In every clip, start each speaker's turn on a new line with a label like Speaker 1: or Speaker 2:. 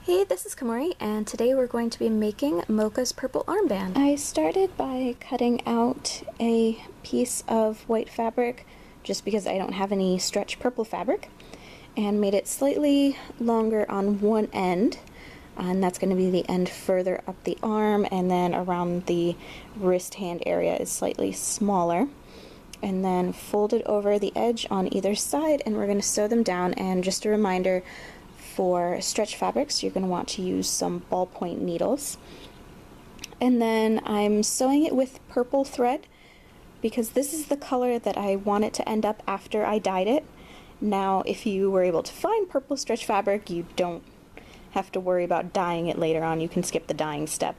Speaker 1: Hey, this is Kamori, and today we're going to be making Moka's purple armband. I started by cutting out a piece of white fabric, just because I don't have any stretch purple fabric, and made it slightly longer on one end, and that's going to be the end further up the arm, and then around the wrist hand area is slightly smaller. And then fold it over the edge on either side, and we're going to sew them down. And just a reminder, for stretch fabrics, you're going to want to use some ballpoint needles. And then I'm sewing it with purple thread because this is the color that I want it to end up after I dyed it. Now, if you were able to find purple stretch fabric, you don't have to worry about dyeing it later on. You can skip the dyeing step.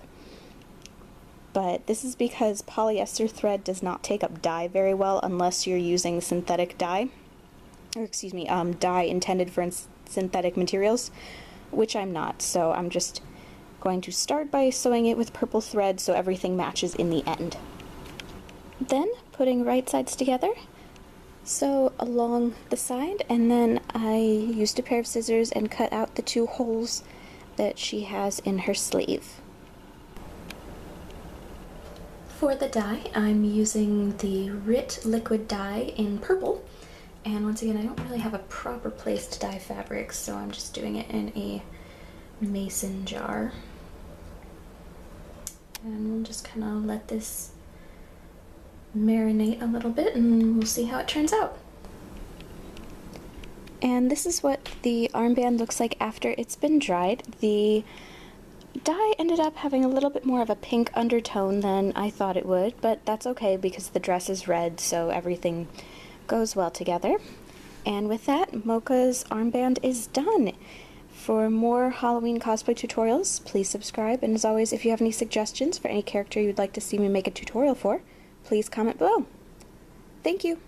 Speaker 1: But this is because polyester thread does not take up dye very well unless you're using synthetic dye, or excuse me, dye intended for synthetic materials, which I'm not, so I'm just going to start by sewing it with purple thread so everything matches in the end. Then putting right sides together, sew along the side, and then I used a pair of scissors and cut out the two holes that she has in her sleeve. For the dye, I'm using the Rit liquid dye in purple. And once again, I don't really have a proper place to dye fabrics, so I'm just doing it in a mason jar. And we'll just kind of let this marinate a little bit, and we'll see how it turns out. And this is what the armband looks like after it's been dried. The dye ended up having a little bit more of a pink undertone than I thought it would, but that's okay because the dress is red, so everything goes well together. And with that, Moka's armband is done. For more Halloween cosplay tutorials, please subscribe, and as always, if you have any suggestions for any character you'd like to see me make a tutorial for, please comment below. Thank you!